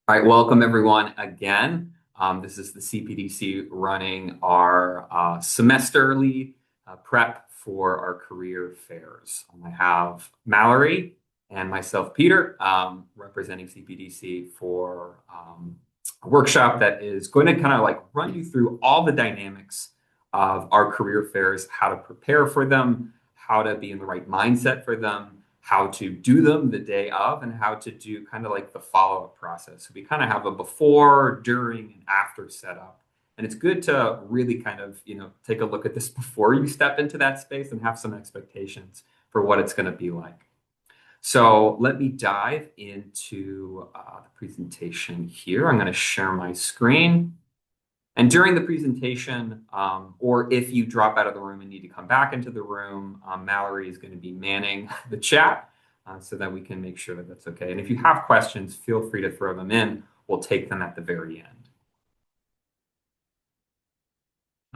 All right, welcome everyone again. This is the CPDC running our semesterly prep for our career fairs. I have Mallory and myself, Peter, representing CPDC for a workshop that is going to kind of like run you through all the dynamics of our career fairs, how to prepare for them, how to be in the right mindset for them, how to do them the day of, and how to do kind of like the follow-up process. So we kind of have a before, during, and after setup. And it's good to really kind of, take a look at this before you step into that space and have some expectations for what it's going to be like. So let me dive into the presentation here. I'm going to share my screen. And during the presentation, or if you drop out of the room and need to come back into the room, Mallory is going to be manning the chat so that we can make sure that that's okay. And if you have questions, feel free to throw them in. We'll take them at the very end.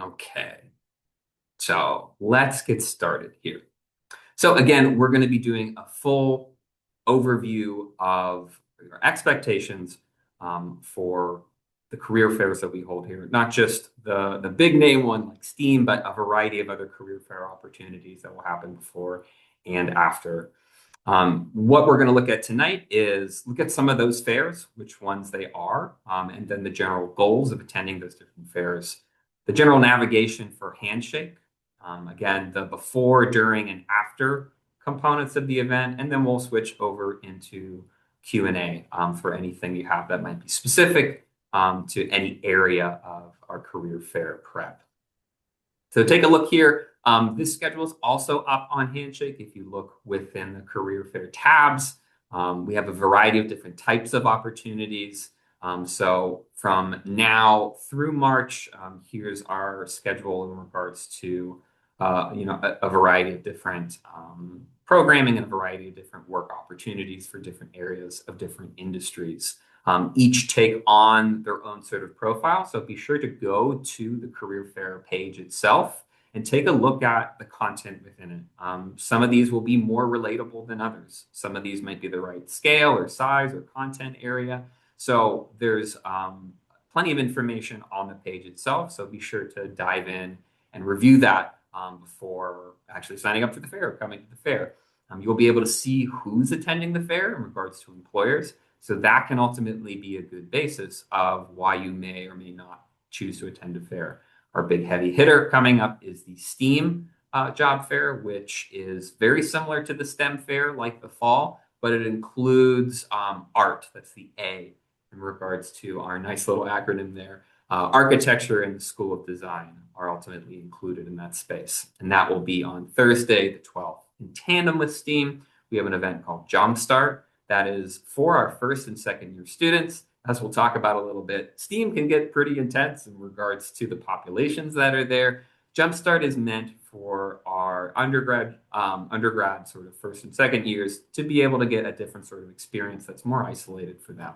Okay, so let's get started here. So again, we're going to be doing a full overview of your expectations for the career fairs that we hold here, not just the big name one like STEAM, but a variety of other career fair opportunities that will happen before and after. What we're going to look at tonight is look at some of those fairs, which ones they are, and then the general goals of attending those different fairs. The general navigation for Handshake, again, the before, during, and after components of the event, and then we'll switch over into Q&A for anything you have that might be specific to any area of our career fair prep. So take a look here. This schedule is also up on Handshake. If you look within the career fair tabs, we have a variety of different types of opportunities. So from now through March, here's our schedule in regards to a variety of different programming and a variety of different work opportunities for different areas of different industries. Each take on their own sort of profile. So be sure to go to the career fair page itself and take a look at the content within it. Some of these will be more relatable than others. Some of these might be the right scale or size or content area. So there's plenty of information on the page itself. So be sure to dive in and review that before actually signing up for the fair or coming to the fair. You'll be able to see who's attending the fair in regards to employers. So that can ultimately be a good basis of why you may or may not choose to attend a fair. Our big heavy hitter coming up is the STEAM job fair, which is very similar to the STEM fair like the fall, but it includes art. That's the A in regards to our nice little acronym there. Architecture and the School of Design are ultimately included in that space. And that will be on Thursday, the 12th. In tandem with STEAM, we have an event called Jumpstart that is for our first and second year students. As we'll talk about a little bit, STEAM can get pretty intense in regards to the populations that are there. Jumpstart is meant for our undergrad sort of first and second years to be able to get a different sort of experience that's more isolated for them.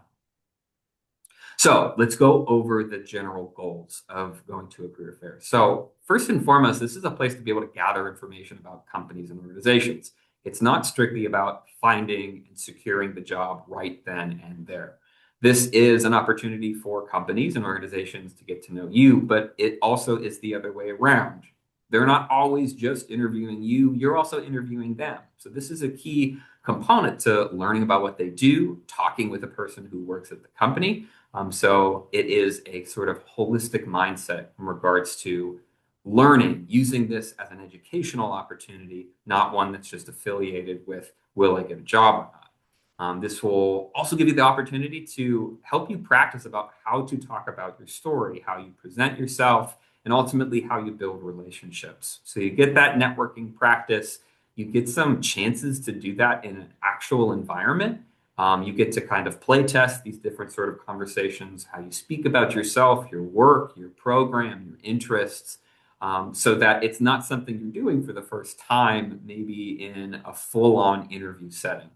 So let's go over the general goals of going to a career fair. So first and foremost, this is a place to be able to gather information about companies and organizations. It's not strictly about finding and securing the job right then and there. This is an opportunity for companies and organizations to get to know you, but it also is the other way around. They're not always just interviewing you, you're also interviewing them. So this is a key component to learning about what they do, talking with a person who works at the company. So it is a sort of holistic mindset in regards to learning, using this as an educational opportunity, not one that's just affiliated with, will I get a job or not? This will also give you the opportunity to help you practice about how to talk about your story, how you present yourself, and ultimately how you build relationships. So you get that networking practice, you get some chances to do that in an actual environment. You get to kind of play test these different sort of conversations, how you speak about yourself, your work, your program, your interests, so that it's not something you're doing for the first time, maybe in a full-on interview setting.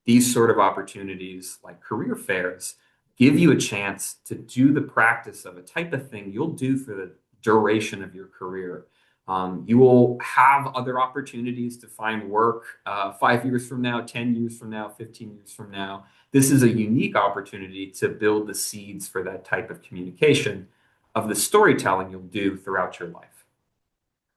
These sort of opportunities, like career fairs, give you a chance to do the practice of a type of thing you'll do for the duration of your career. You will have other opportunities to find work 5 years from now, 10 years from now, 15 years from now. This is a unique opportunity to build the seeds for that type of communication of the storytelling you'll do throughout your life.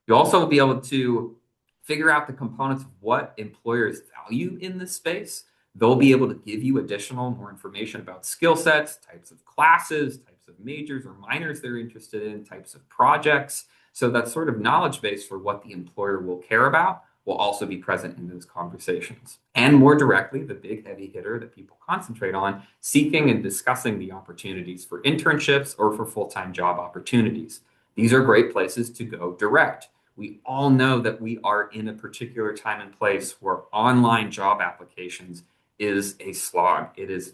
You'll also be able to figure out the components of what employers value in this space. They'll be able to give you additional more information about skill sets, types of classes, types of majors or minors they're interested in, types of projects. So that sort of knowledge base for what the employer will care about will also be present in those conversations. And more directly, the big heavy hitter that people concentrate on, seeking and discussing the opportunities for internships or for full-time job opportunities. These are great places to go direct. We all know that we are in a particular time and place where online job applications is a slog. It is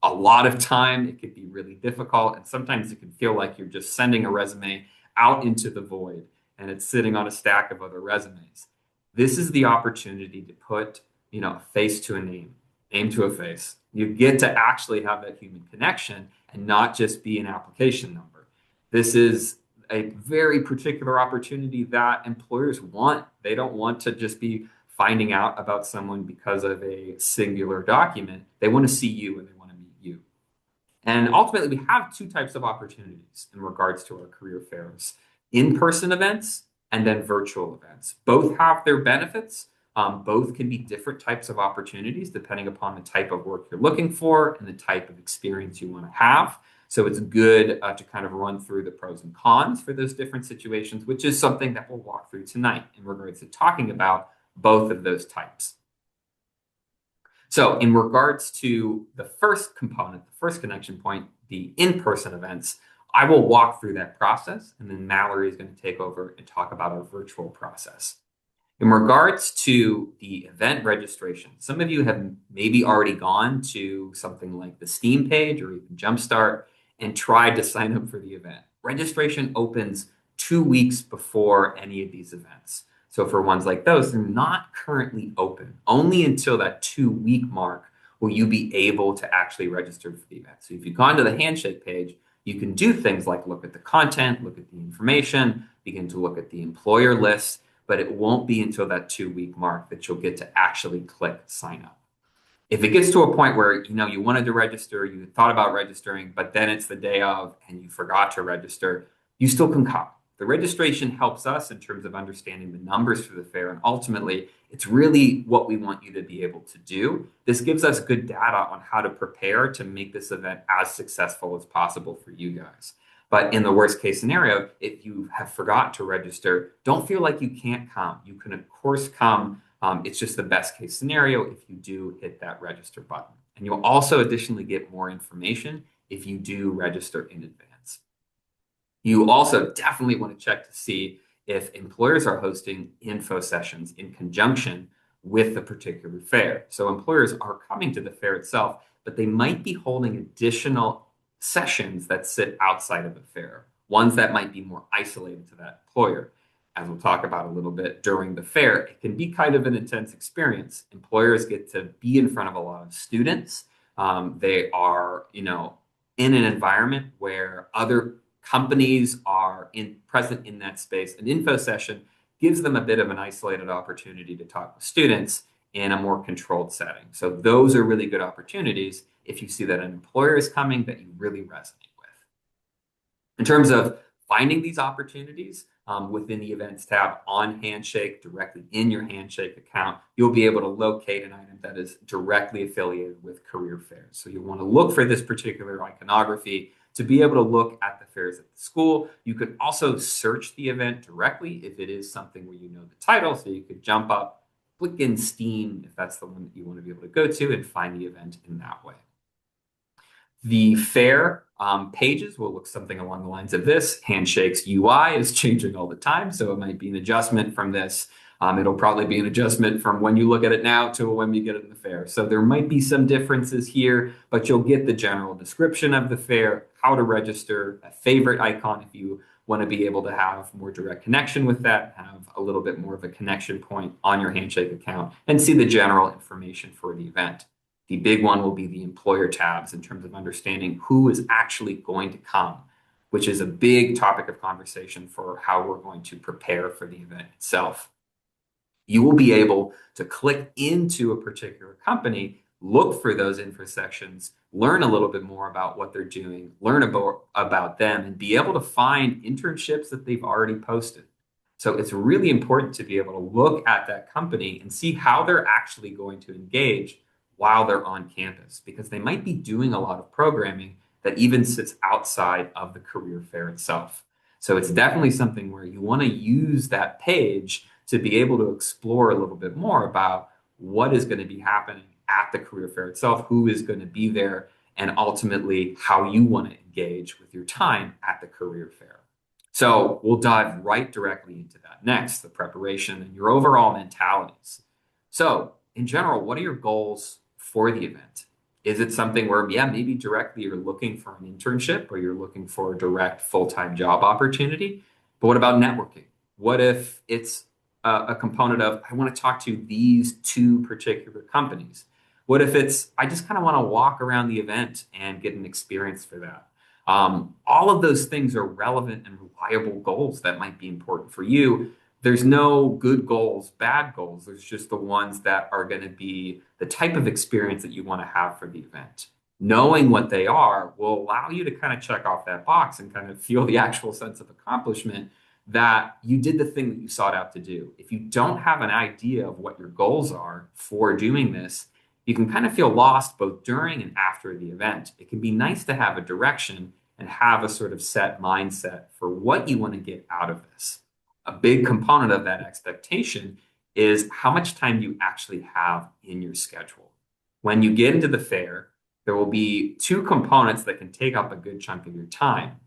a lot of time. It could be really difficult, and sometimes it can feel like you're just sending a resume out into the void and it's sitting on a stack of other resumes. This is the opportunity to put, a face to a name, name to a face. You get to actually have that human connection and not just be an application number. This is a very particular opportunity that employers want. They don't want to just be finding out about someone because of a singular document. They want to see you and they want to meet you. And ultimately, we have two types of opportunities in regards to our career fairs: in-person events and then virtual events. Both have their benefits. Both can be different types of opportunities depending upon the type of work you're looking for and the type of experience you want to have. So it's good to kind of run through the pros and cons for those different situations, which is something that we'll walk through tonight in regards to talking about both of those types. So in regards to the first component, the first connection point, the in-person events, I will walk through that process, and then Mallory is going to take over and talk about our virtual process. In regards to the event registration, some of you have maybe already gone to something like the Steam page or even Jumpstart and tried to sign up for the event. Registration opens 2 weeks before any of these events. So for ones like those, they're not currently open. Only until that 2 week mark will you be able to actually register for the event. So if you've gone to the Handshake page, you can do things like look at the content, look at the information, begin to look at the employer list, but it won't be until that 2 week mark that you'll get to actually click sign up. If it gets to a point where you wanted to register, you thought about registering, but then it's the day of and you forgot to register, you still can come. The registration helps us in terms of understanding the numbers for the fair, and ultimately, it's really what we want you to be able to do. This gives us good data on how to prepare to make this event as successful as possible for you guys. But in the worst case scenario, if you have forgot to register, don't feel like you can't come. You can, of course, come. It's just the best case scenario if you do hit that register button. And you'll also additionally get more information if you do register in advance. You also definitely want to check to see if employers are hosting info sessions in conjunction with the particular fair. So employers are coming to the fair itself, but they might be holding additional sessions that sit outside of the fair, ones that might be more isolated to that employer. As we'll talk about a little bit during the fair, it can be kind of an intense experience. Employers get to be in front of a lot of students. They are, in an environment where other companies are present in that space. An info session gives them a bit of an isolated opportunity to talk with students in a more controlled setting. So those are really good opportunities if you see that an employer is coming that you really resonate with. In terms of finding these opportunities within the events tab on Handshake, directly in your Handshake account, you'll be able to locate an item that is directly affiliated with career fairs. So you'll want to look for this particular iconography to be able to look at the fairs at the school. You could also search the event directly if it is something where you know the title. So you could jump up, click in Steam if that's the one that you want to be able to go to and find the event in that way. The fair pages will look something along the lines of this. Handshake's UI is changing all the time, so it might be an adjustment from this. It'll probably be an adjustment from when you look at it now to when you get it in the fair. So there might be some differences here, but you'll get the general description of the fair, how to register, a favorite icon if you want to be able to have more direct connection with that, have a little bit more of a connection point on your Handshake account, and see the general information for the event. The big one will be the employer tabs in terms of understanding who is actually going to come. which is a big topic of conversation for how we're going to prepare for the event itself. You will be able to click into a particular company, look for those intersections, learn a little bit more about what they're doing, learn about them, and be able to find internships that they've already posted. So it's really important to be able to look at that company and see how they're actually going to engage while they're on campus, because they might be doing a lot of programming that even sits outside of the career fair itself. So it's definitely something where you want to use that page to be able to explore a little bit more about what is going to be happening at the career fair itself, who is going to be there, and ultimately how you want to engage with your time at the career fair. So we'll dive right directly into that next, the preparation and your overall mentalities. So, in general, what are your goals for the event? Is it something where, yeah, maybe directly you're looking for an internship or you're looking for a direct full-time job opportunity? But what about networking? What if it's a component of, I want to talk to these two particular companies? What if it's, I just kind of want to walk around the event and get an experience for that? All of those things are relevant and reliable goals that might be important for you. There's no good goals, bad goals. There's just the ones that are going to be the type of experience that you want to have for the event. Knowing what they are will allow you to kind of check off that box and kind of feel the actual sense of accomplishment that you did the thing that you sought out to do. If you don't have an idea of what your goals are for doing this, you can kind of feel lost both during and after the event. It can be nice to have a direction and have a sort of set mindset for what you want to get out of this. A big component of that expectation is how much time you actually have in your schedule. When you get into the fair, there will be two components that can take up a good chunk of your time.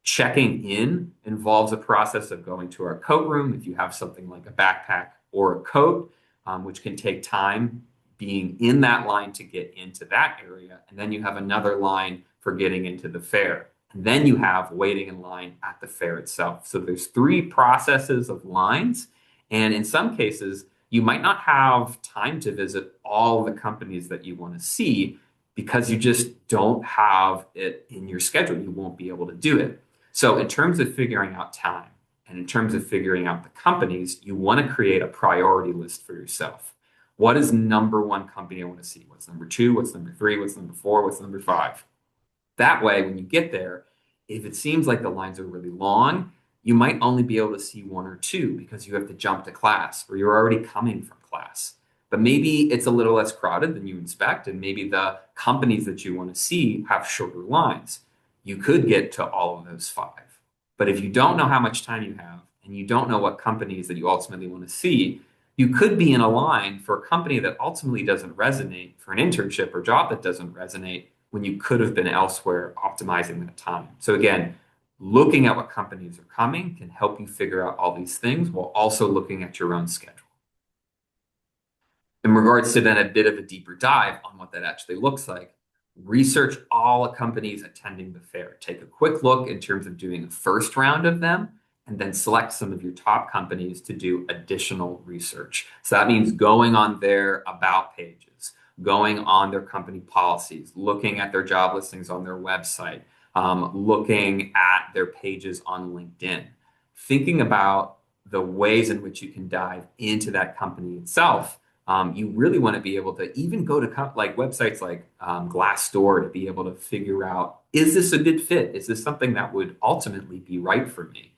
Checking in involves a process of going to our coat room if you have something like a backpack or a coat, which can take time being in that line to get into that area. And then you have another line for getting into the fair. And then you have waiting in line at the fair itself. So there's three processes of lines. And in some cases, you might not have time to visit all the companies that you want to see because you just don't have it in your schedule. You won't be able to do it. So in terms of figuring out time and in terms of figuring out the companies, you want to create a priority list for yourself. What is number one company I want to see? What's number two? What's number three? What's number four? What's number five? That way, when you get there, if it seems like the lines are really long, you might only be able to see one or two because you have to jump to class or you're already coming from class. But maybe it's a little less crowded than you expect, and maybe the companies that you want to see have shorter lines. You could get to all of those five. But if you don't know how much time you have and you don't know what companies that you ultimately want to see, you could be in a line for a company that ultimately doesn't resonate, for an internship or job that doesn't resonate, when you could have been elsewhere optimizing that time. So again, looking at what companies are coming can help you figure out all these things while also looking at your own schedule. In regards to then a bit of a deeper dive on what that actually looks like, research all the companies attending the fair. Take a quick look in terms of doing a first round of them, and then select some of your top companies to do additional research. So that means going on their about pages, going on their company policies, looking at their job listings on their website, looking at their pages on LinkedIn, thinking about the ways in which you can dive into that company itself. You really want to be able to even go to like websites like Glassdoor to be able to figure out, is this a good fit? Is this something that would ultimately be right for me?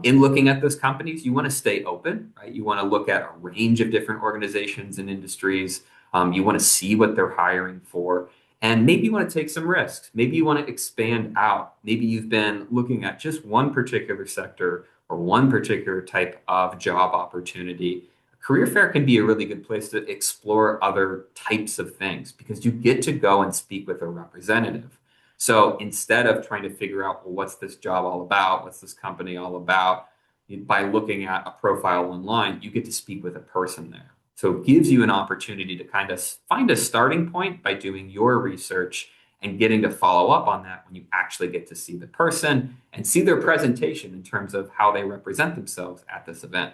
In looking at those companies, you want to stay open, right? You want to look at a range of different organizations and industries. You want to see what they're hiring for. And maybe you want to take some risks. Maybe you want to expand out. Maybe you've been looking at just one particular sector or one particular type of job opportunity. A career fair can be a really good place to explore other types of things because you get to go and speak with a representative. So instead of trying to figure out, well, what's this job all about? What's this company all about? By looking at a profile online, you get to speak with a person there. So it gives you an opportunity to kind of find a starting point by doing your research and getting to follow up on that when you actually get to see the person and see their presentation in terms of how they represent themselves at this event.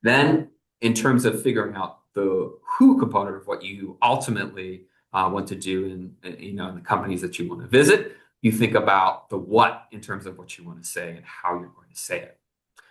Then, in terms of figuring out the who component of what you ultimately want to do in the companies that you want to visit, You think about the what in terms of what you want to say and how you're going to say it.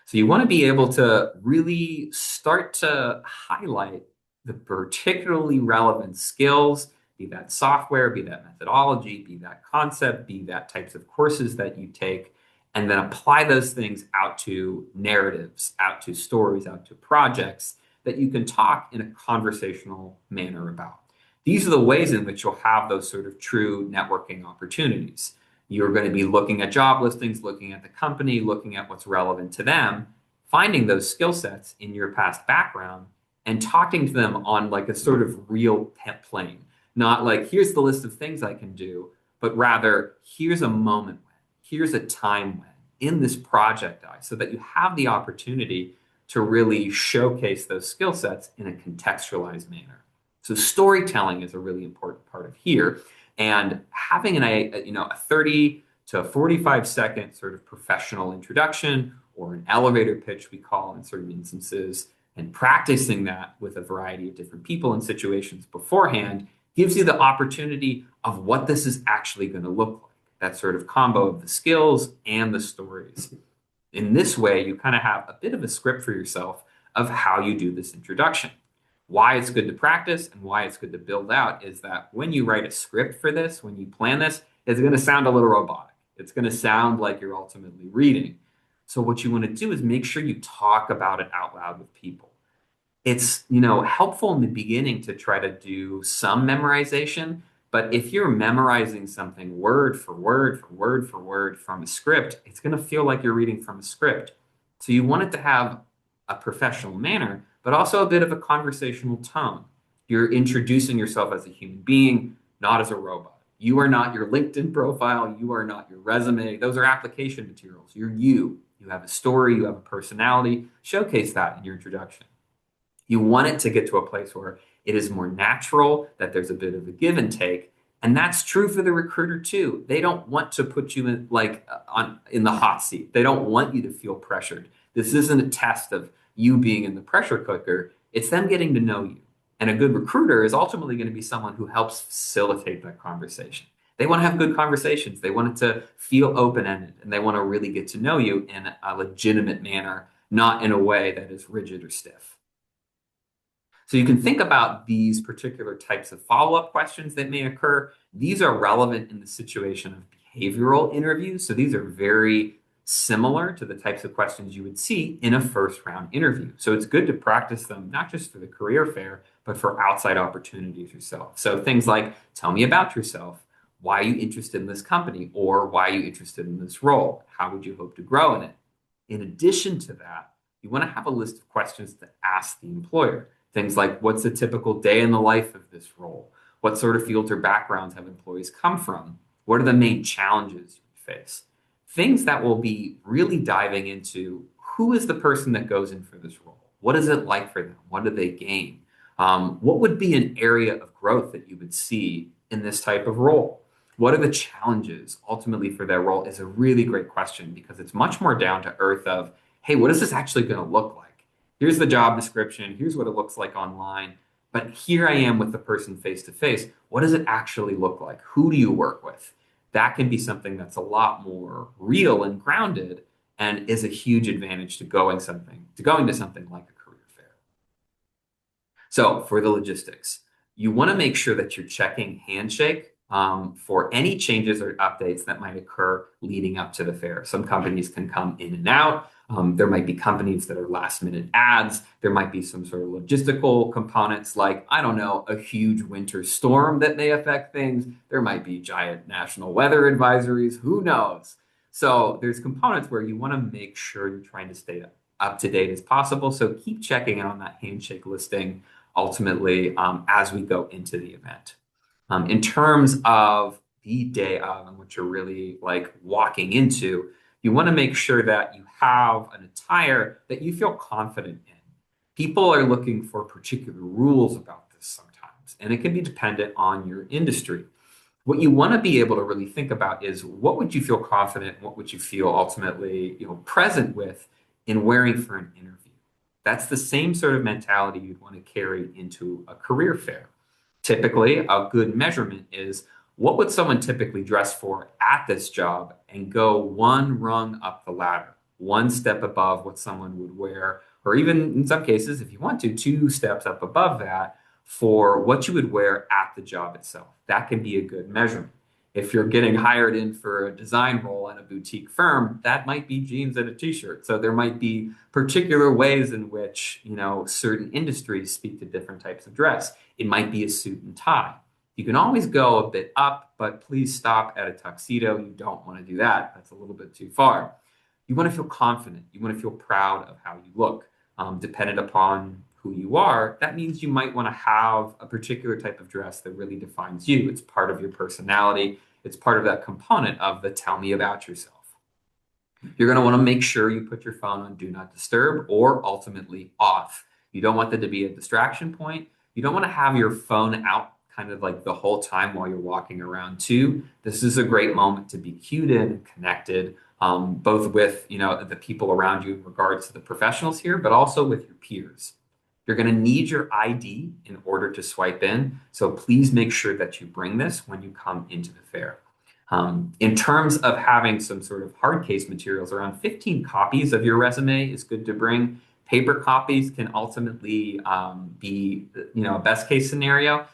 So you want to be able to really start to highlight the particularly relevant skills, be that software, be that methodology, be that concept, be that types of courses that you take, and then apply those things out to narratives, out to stories, out to projects that you can talk in a conversational manner about. These are the ways in which you'll have those sort of true networking opportunities. You're going to be looking at job listings, looking at the company, looking at what's relevant to them, finding those skill sets in your past background and talking to them on like a sort of real plane. Not like, here's the list of things I can do, but rather, here's a moment when, here's a time when in this project so that you have the opportunity to really showcase those skill sets in a contextualized manner. So storytelling is a really important part of here. And having a 30 to 45-second sort of professional introduction or an elevator pitch we call in certain instances, and practicing that with a variety of different people and situations beforehand gives you the opportunity of what this is actually going to look like. That sort of combo of the skills and the stories. In this way, you kind of have a bit of a script for yourself of how you do this introduction. Why it's good to practice and why it's good to build out is that when you write a script for this, when you plan this, it's going to sound a little robotic. It's going to sound like you're ultimately reading. So what you want to do is make sure you talk about it out loud with people. It's, helpful in the beginning to try to do some memorization, but if you're memorizing something word for word for word for word from a script, it's going to feel like you're reading from a script. So you want it to have a professional manner, but also a bit of a conversational tone. You're introducing yourself as a human being, not as a robot. You are not your LinkedIn profile. You are not your resume. Those are application materials. You're you. You have a story. You have a personality. Showcase that in your introduction. You want it to get to a place where it is more natural, that there's a bit of a give and take. And that's true for the recruiter too. They don't want to put you in the hot seat. They don't want you to feel pressured. This isn't a test of you being in the pressure cooker. It's them getting to know you. And a good recruiter is ultimately going to be someone who helps facilitate that conversation. They want to have good conversations. They want it to feel open-ended, and they want to really get to know you in a legitimate manner, not in a way that is rigid or stiff. So you can think about these particular types of follow-up questions that may occur. These are relevant in the situation of behavioral interviews. So these are very similar to the types of questions you would see in a first round interview. So it's good to practice them, not just for the career fair, but for outside opportunities yourself. So things like, tell me about yourself. Why are you interested in this company? Or why are you interested in this role? How would you hope to grow in it? In addition to that, you want to have a list of questions to ask the employer. Things like, what's a typical day in the life of this role? What sort of fields or backgrounds have employees come from? What are the main challenges you face? Things that will be really diving into who is the person that goes in for this role? What is it like for them? What do they gain? What would be an area of growth that you would see in this type of role? What are the challenges ultimately for their role is a really great question because it's much more down to earth of, hey, what is this actually going to look like? Here's the job description. Here's what it looks like online. But here I am with the person face to face. What does it actually look like? Who do you work with? That can be something that's a lot more real and grounded and is a huge advantage to going to something like a career fair. So for the logistics, you want to make sure that you're checking Handshake for any changes or updates that might occur leading up to the fair. Some companies can come in and out. There might be companies that are last minute ads. There might be some sort of logistical components like, I don't know, a huge winter storm that may affect things. There might be giant national weather advisories. Who knows? So there's components where you want to make sure you're trying to stay up to date as possible. So keep checking in on that Handshake listing ultimately as we go into the event. In terms of the day of and what you're really like walking into, you want to make sure that you have an attire that you feel confident in. People are looking for particular rules about this sometimes, and it can be dependent on your industry. What you want to be able to really think about is what would you feel confident, what would you feel ultimately, present with in wearing for an interview. That's the same sort of mentality you'd want to carry into a career fair. Typically, a good measurement is what would someone typically dress for at this job and go one rung up the ladder, one step above what someone would wear, or even in some cases, if you want to, two steps up above that for what you would wear at the job itself. That can be a good measurement. If you're getting hired in for a design role at a boutique firm, that might be jeans and a t-shirt. So there might be particular ways in which, certain industries speak to different types of dress. It might be a suit and tie. You can always go a bit up, but please stop at a tuxedo. You don't want to do that. That's a little bit too far. You want to feel confident. You want to feel proud of how you look. Dependent upon who you are, that means you might want to have a particular type of dress that really defines you. It's part of your personality. It's part of that component of the tell me about yourself. You're going to want to make sure you put your phone on do not disturb or ultimately off. You don't want that to be a distraction point. You don't want to have your phone out kind of like the whole time while you're walking around too. This is a great moment to be cued in and connected, both with, the people around you in regards to the professionals here, but also with your peers. You're going to need your ID in order to swipe in. So please make sure that you bring this when you come into the fair. In terms of having some sort of hard case materials, around 15 copies of your resume is good to bring. Paper copies can ultimately be, a best case scenario.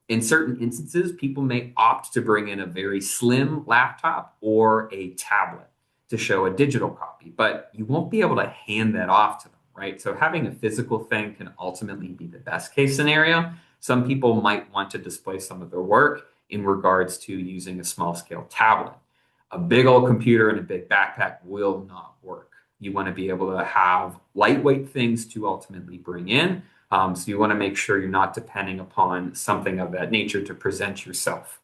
In certain instances, people may opt to bring in a very slim laptop or a tablet to show a digital copy, but you won't be able to hand that off to them, right? So having a physical thing can ultimately be the best case scenario. Some people might want to display some of their work in regards to using a small scale tablet. A big old computer and a big backpack will not work. You want to be able to have lightweight things to ultimately bring in. So you want to make sure you're not depending upon something of that nature to present yourself.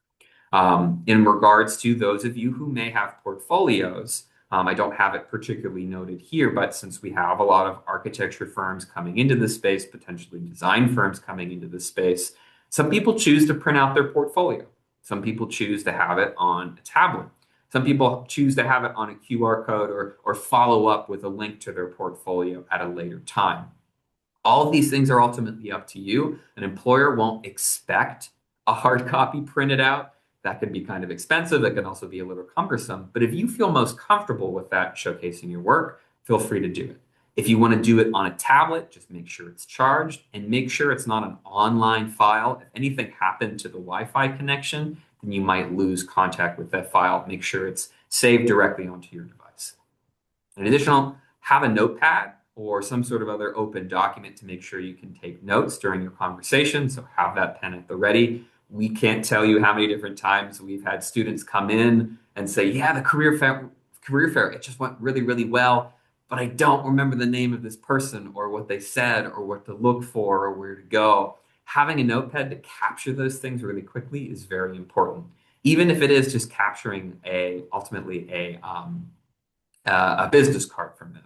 In regards to those of you who may have portfolios, I don't have it particularly noted here, but since we have a lot of architecture firms coming into this space, potentially design firms coming into this space, some people choose to print out their portfolio. Some people choose to have it on a tablet. Some people choose to have it on a QR code or follow up with a link to their portfolio at a later time. All of these things are ultimately up to you. An employer won't expect a hard copy printed out. That could be kind of expensive. That can also be a little cumbersome. But if you feel most comfortable with that showcasing your work, feel free to do it. If you want to do it on a tablet, just make sure it's charged and make sure it's not an online file. If anything happened to the Wi-Fi connection, then you might lose contact with that file. Make sure it's saved directly onto your device. In addition, have a notepad or some sort of other open document to make sure you can take notes during your conversation. So have that pen at the ready. We can't tell you how many different times we've had students come in and say, yeah, the career fair, it just went really, really well, but I don't remember the name of this person or what they said or what to look for or where to go. Having a notepad to capture those things really quickly is very important. Even if it is just capturing ultimately a business card from them.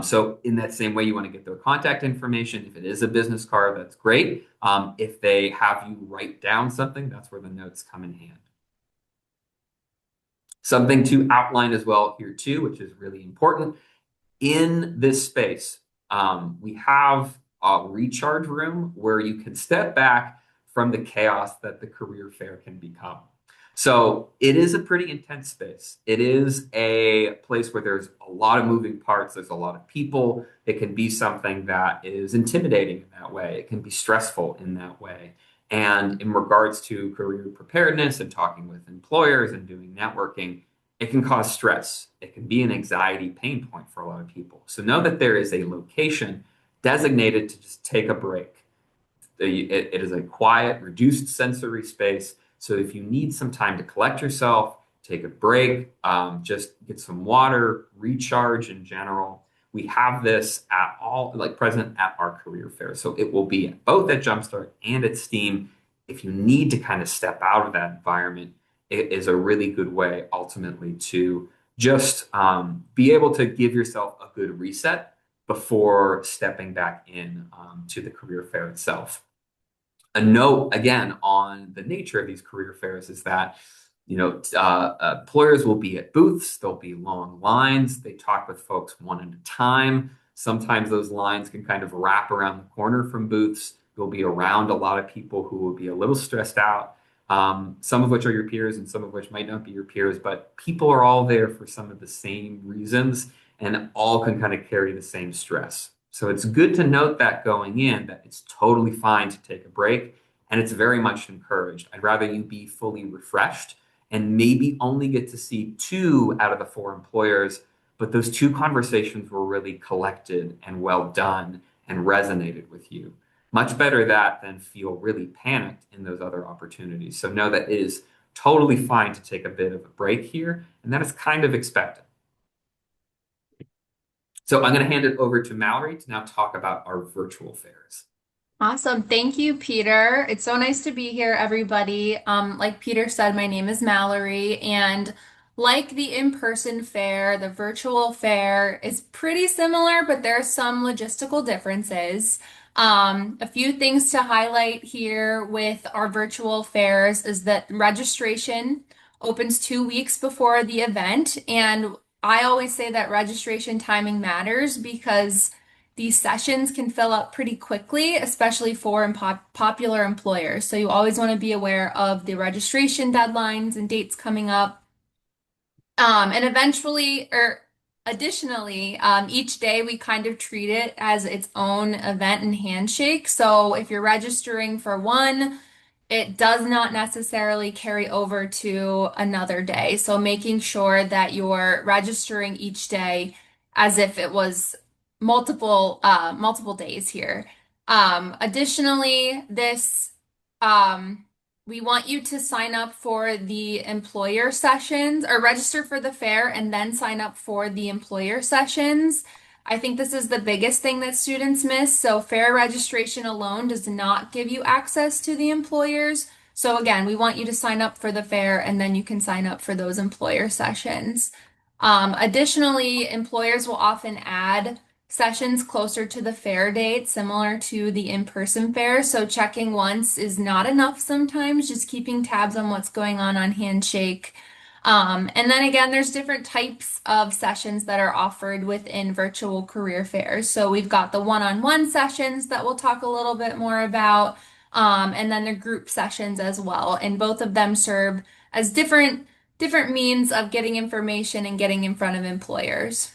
So in that same way, you want to get their contact information. If it is a business card, that's great. If they have you write down something, that's where the notes come in hand. Something to outline as well here too, which is really important. In this space, we have a recharge room where you can step back from the chaos that the career fair can become. So it is a pretty intense space. It is a place where there's a lot of moving parts. There's a lot of people. It can be something that is intimidating in that way. It can be stressful in that way. And in regards to career preparedness and talking with employers and doing networking, it can cause stress. It can be an anxiety pain point for a lot of people. So know that there is a location designated to just take a break. It is a quiet, reduced sensory space. So if you need some time to collect yourself, take a break, just get some water, recharge in general, we have this present at our career fair. So it will be both at Jumpstart and at STEAM. If you need to kind of step out of that environment, it is a really good way ultimately to just be able to give yourself a good reset before stepping back in to the career fair itself. A note again on the nature of these career fairs is that employers will be at booths. There'll be long lines. They talk with folks one at a time. Sometimes those lines can kind of wrap around the corner from booths. You'll be around a lot of people who will be a little stressed out. some of which are your peers and some of which might not be your peers, but people are all there for some of the same reasons and all can kind of carry the same stress. So it's good to note that going in, that it's totally fine to take a break and it's very much encouraged. I'd rather you be fully refreshed and maybe only get to see two out of the four employers, but those two conversations were really collected and well done and resonated with you. Much better that than feel really panicked in those other opportunities. So know that it is totally fine to take a bit of a break here, and that is kind of expected. So I'm going to hand it over to Mallory to now talk about our virtual fairs. Awesome. Thank you, Peter. It's so nice to be here, everybody. Like Peter said, my name is Mallory, and like the in-person fair, the virtual fair is pretty similar, but there are some logistical differences. A few things to highlight here with our virtual fairs is that registration opens 2 weeks before the event, and I always say that registration timing matters because these sessions can fill up pretty quickly, especially for popular employers. So you always want to be aware of the registration deadlines and dates coming up. And eventually, or additionally, each day we kind of treat it as its own event and handshake. So if you're registering for one, it does not necessarily carry over to another day. So making sure that you're registering each day as if it was multiple days here. Additionally, this um, we want you to sign up for the employer sessions or register for the fair and then sign up for the employer sessions. I think this is the biggest thing that students miss. So fair registration alone does not give you access to the employers. So again, we want you to sign up for the fair and then you can sign up for those employer sessions. Additionally, employers will often add sessions closer to the fair date, similar to the in-person fair. So checking once is not enough sometimes, just keeping tabs on what's going on Handshake. And then again, there's different types of sessions that are offered within virtual career fairs. So we've got the one-on-one sessions that we'll talk a little bit more about, and then the group sessions as well. And both of them serve as different means of getting information and getting in front of employers.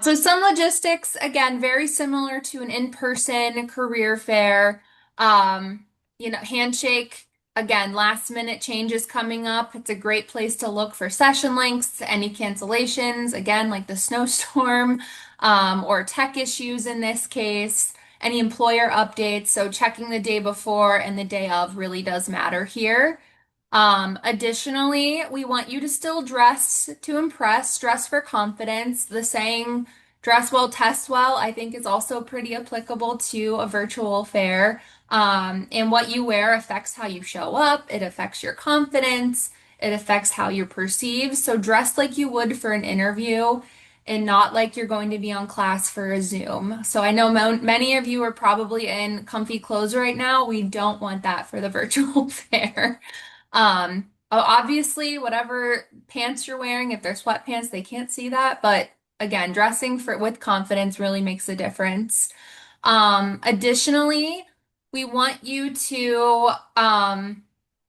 So some logistics, again, very similar to an in-person career fair. Um, Handshake, again, last minute changes coming up. It's a great place to look for session links, any cancellations, again, like the snowstorm, or tech issues in this case, any employer updates. So checking the day before and the day of really does matter here. Additionally, we want you to still dress to impress, dress for confidence. The saying, dress well, test well, I think is also pretty applicable to a virtual fair. And what you wear affects how you show up, it affects your confidence, it affects how you're perceived. So dress like you would for an interview and not like you're going to be on class for a Zoom. So I know many of you are probably in comfy clothes right now. We don't want that for the virtual fair. Obviously, whatever pants you're wearing, if they're sweatpants, they can't see that. But again, dressing for with confidence really makes a difference. Additionally, we want you to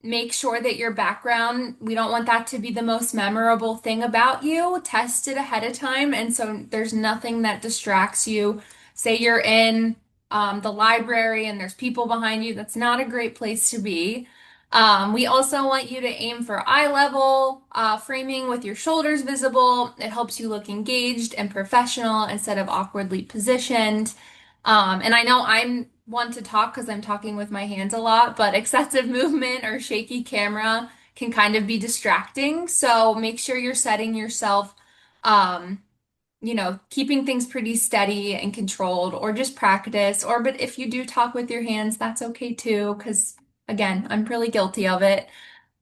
make sure that your background, we don't want that to be the most memorable thing about you. Test it ahead of time, and so there's nothing that distracts you. Say you're in the library and there's people behind you, that's not a great place to be. We also want you to aim for eye level framing with your shoulders visible. It helps you look engaged and professional instead of awkwardly positioned. And I know I'm one to talk because I'm talking with my hands a lot, but excessive movement or shaky camera can kind of be distracting. So make sure you're setting yourself, um, keeping things pretty steady and controlled, or just practice. Or, but if you do talk with your hands, that's okay too, because again, I'm really guilty of it.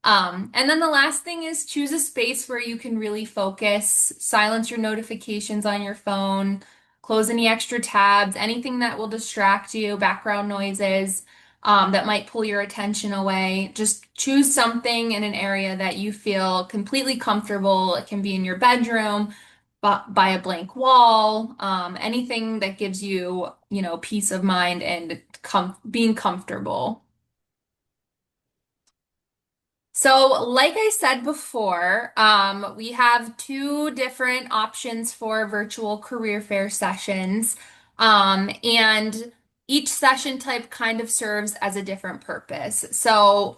And then the last thing is choose a space where you can really focus, silence your notifications on your phone, close any extra tabs, anything that will distract you, background noises, that might pull your attention away. Just choose something in an area that you feel completely comfortable. It can be in your bedroom, by a blank wall, anything that gives you, peace of mind and being comfortable. So, like I said before, we have two different options for virtual career fair sessions. And each session type kind of serves as a different purpose. So,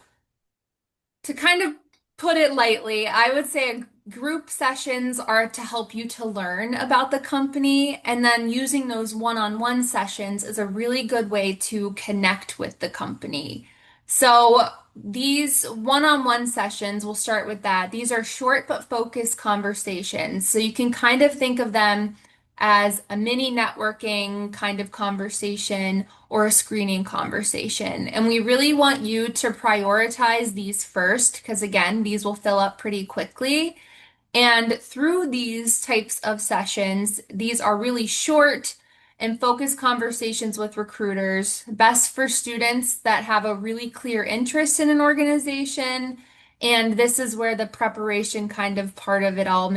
to kind of put it lightly, I would say group sessions are to help you to learn about the company, and then using those one-on-one sessions is a really good way to connect with the company. So these one-on-one sessions, we'll start with that. These are short but focused conversations. So you can kind of think of them as a mini networking kind of conversation or a screening conversation. And we really want you to prioritize these first because, again, these will fill up pretty quickly. And through these types of sessions, these are really short and focused conversations with recruiters, best for students that have a really clear interest in an organization. And this is where the preparation kind of part of it all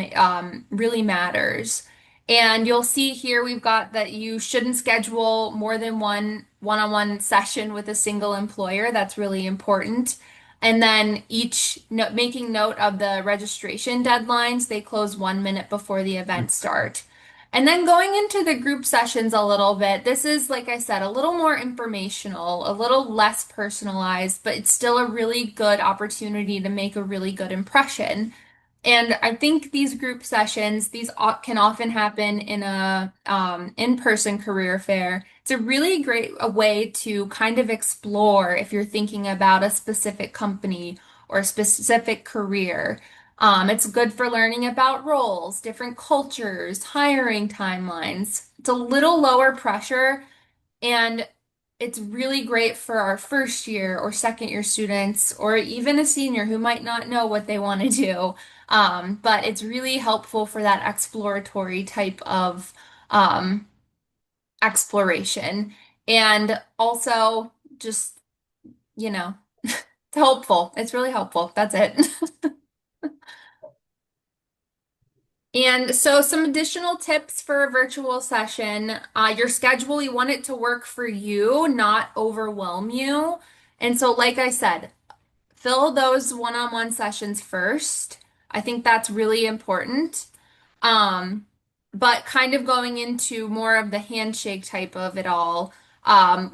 really matters. And you'll see here we've got that you shouldn't schedule more than one one-on-one session with a single employer. That's really important. And then each no making note of the registration deadlines, they close 1 minute before the event start. And then going into the group sessions a little bit, this is, like I said, a little more informational, a little less personalized, but it's still a really good opportunity to make a really good impression. And I think these group sessions, can often happen in a in-person career fair. It's a really great a way to kind of explore if you're thinking about a specific company or a specific career. It's good for learning about roles, different cultures, hiring timelines. It's a little lower pressure and it's really great for our first year or second year students, or even a senior who might not know what they want to do. But it's really helpful for that exploratory type of um, exploration. And also, just, you know, it's helpful. It's really helpful. That's it. And so, some additional tips for a virtual session. Your schedule, you want it to work for you, not overwhelm you. And so, like I said, fill those one-on-one sessions first. I think that's really important. Um, but kind of going into more of the handshake type of it all,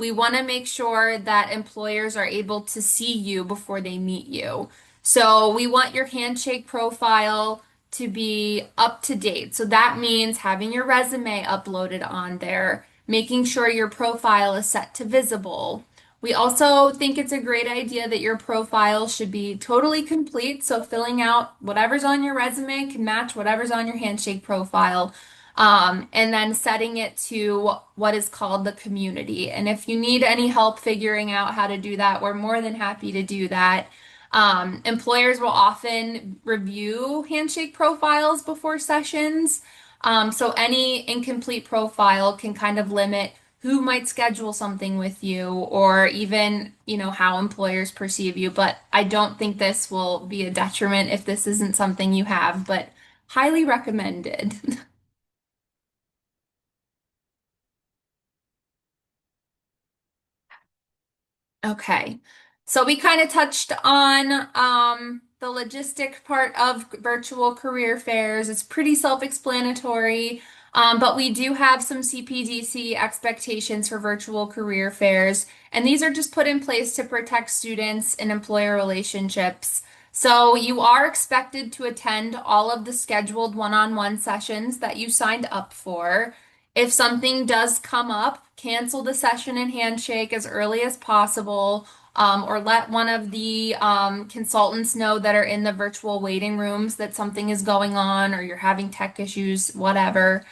we want to make sure that employers are able to see you before they meet you. So we want your handshake profile to be up to date. So that means having your resume uploaded on there, making sure your profile is set to visible. We also think it's a great idea that your profile should be totally complete. So filling out whatever's on your resume can match whatever's on your handshake profile. And then setting it to what is called the community. And if you need any help figuring out how to do that, we're more than happy to do that. Employers will often review handshake profiles before sessions. So any incomplete profile can kind of limit who might schedule something with you or even, how employers perceive you. But I don't think this will be a detriment if this isn't something you have, but highly recommended. Okay. So we kind of touched on the logistic part of virtual career fairs. It's pretty self-explanatory, but we do have some CPDC expectations for virtual career fairs, and these are just put in place to protect students and employer relationships. So you are expected to attend all of the scheduled one-on-one sessions that you signed up for. If something does come up, cancel the session and handshake as early as possible, or let one of the consultants know that are in the virtual waiting rooms that something is going on or you're having tech issues, whatever.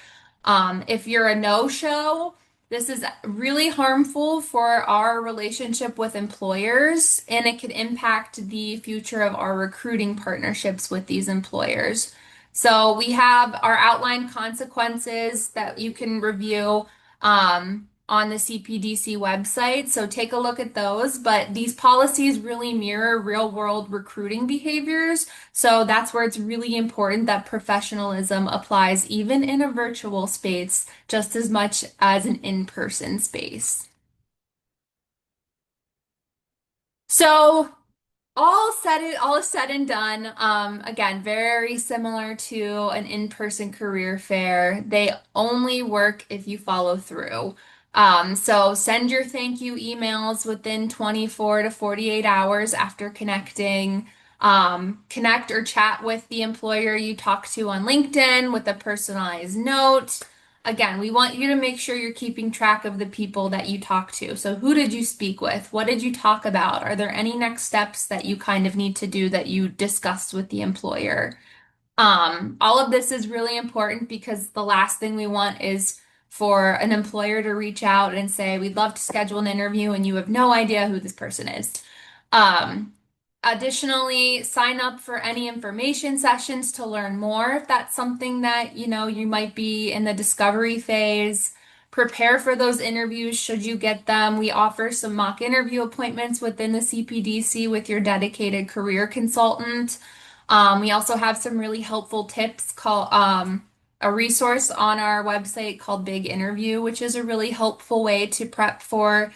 If you're a no-show, this is really harmful for our relationship with employers, and it could impact the future of our recruiting partnerships with these employers. So we have our outlined consequences that you can review on the CPDC website. So take a look at those. But these policies really mirror real world recruiting behaviors. So that's where it's really important that professionalism applies even in a virtual space just as much as an in-person space. So all is said and done. Again, very similar to an in-person career fair. They only work if you follow through. So send your thank you emails within 24 to 48 hours after connecting. Connect or chat with the employer you talk to on LinkedIn with a personalized note. Again, we want you to make sure you're keeping track of the people that you talk to. So, who did you speak with? What did you talk about? Are there any next steps that you kind of need to do that you discussed with the employer? All of this is really important because the last thing we want is for an employer to reach out and say, we'd love to schedule an interview and you have no idea who this person is. Um, Additionally, sign up for any information sessions to learn more if that's something that, you might be in the discovery phase. Prepare for those interviews should you get them. We offer some mock interview appointments within the CPDC with your dedicated career consultant. We also have some really helpful tips called a resource on our website called Big Interview, which is a really helpful way to prep for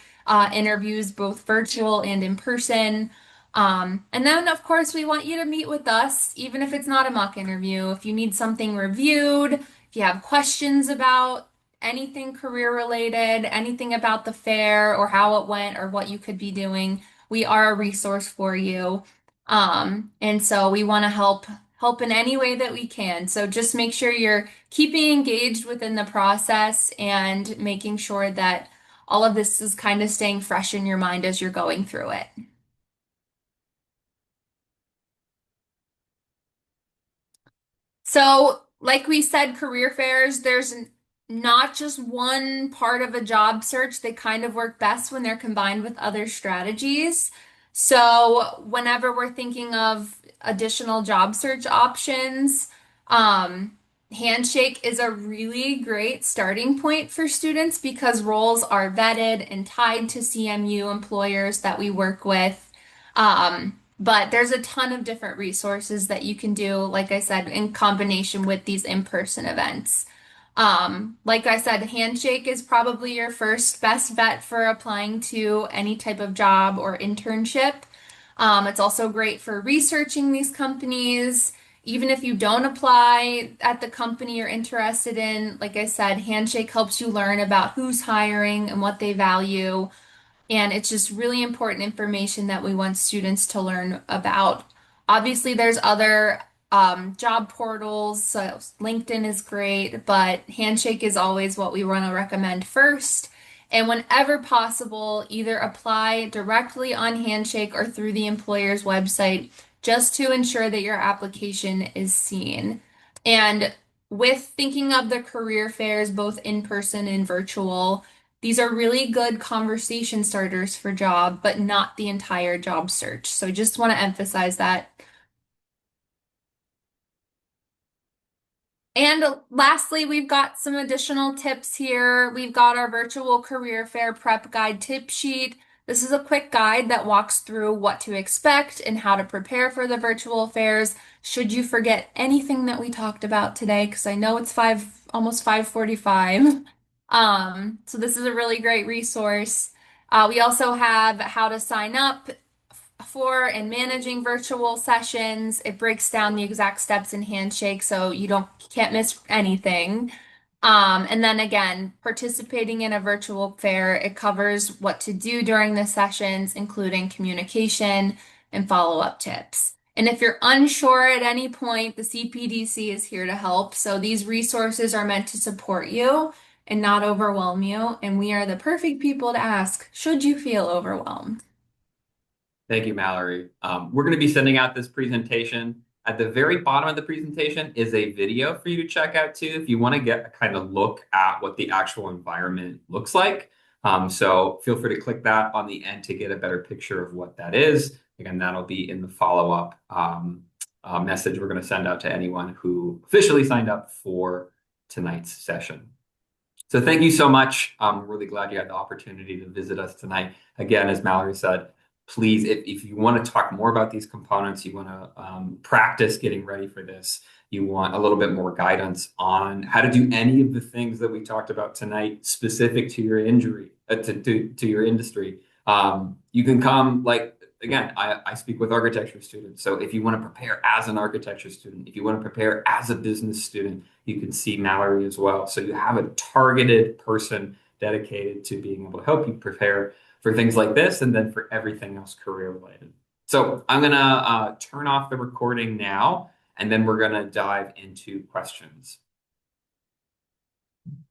interviews, both virtual and in person. And then, of course, we want you to meet with us, even if it's not a mock interview. If you need something reviewed, if you have questions about anything career related, anything about the fair or how it went or what you could be doing, we are a resource for you. And so we want to help in any way that we can. So just make sure you're keeping engaged within the process and making sure that all of this is kind of staying fresh in your mind as you're going through it. So, like we said, career fairs, not just one part of a job search. They kind of work best when they're combined with other strategies. So, whenever we're thinking of additional job search options, um, Handshake is a really great starting point for students because roles are vetted and tied to CMU employers that we work with. But there's a ton of different resources that you can do, like I said, in combination with these in-person events. Like I said, Handshake is probably your first best bet for applying to any type of job or internship. It's also great for researching these companies. Even if you don't apply at the company you're interested in, like I said, Handshake helps you learn about who's hiring and what they value. And it's just really important information that we want students to learn about. Obviously, there's other job portals, so LinkedIn is great, but Handshake is always what we want to recommend first. And whenever possible, either apply directly on Handshake or through the employer's website just to ensure that your application is seen. And with thinking of the career fairs, both in person and virtual, these are really good conversation starters for job, but not the entire job search. So I just want to emphasize that. And lastly, we've got some additional tips here. We've got our virtual career fair prep guide tip sheet. This is a quick guide that walks through what to expect and how to prepare for the virtual fairs. Should you forget anything that we talked about today, because I know it's almost 5:45. So this is a really great resource. We also have how to sign up for and managing virtual sessions. It breaks down the exact steps in Handshake so can't miss anything. And then again, participating in a virtual fair, it covers what to do during the sessions, including communication and follow-up tips. And if you're unsure at any point, the CPDC is here to help. So these resources are meant to support you and not overwhelm you. And we are the perfect people to ask, should you feel overwhelmed? Thank you, Mallory. We're going to be sending out this presentation. At the very bottom of the presentation is a video for you to check out too, if you want to get a kind of look at what the actual environment looks like. So feel free to click that on the end to get a better picture of what that is. Again, that'll be in the follow-up message we're going to send out to anyone who officially signed up for tonight's session. So thank you so much. I'm really glad you had the opportunity to visit us tonight. Again, as Mallory said, please, if you want to talk more about these components, you want to practice getting ready for this, you want a little bit more guidance on how to do any of the things that we talked about tonight specific to your injury, to your industry. You can come like again, I speak with architecture students. So if you want to prepare as an architecture student, if you want to prepare as a business student, you can see Mallory as well. So you have a targeted person dedicated to being able to help you prepare for things like this and then for everything else career related. So I'm going to turn off the recording now, and then we're going to dive into questions.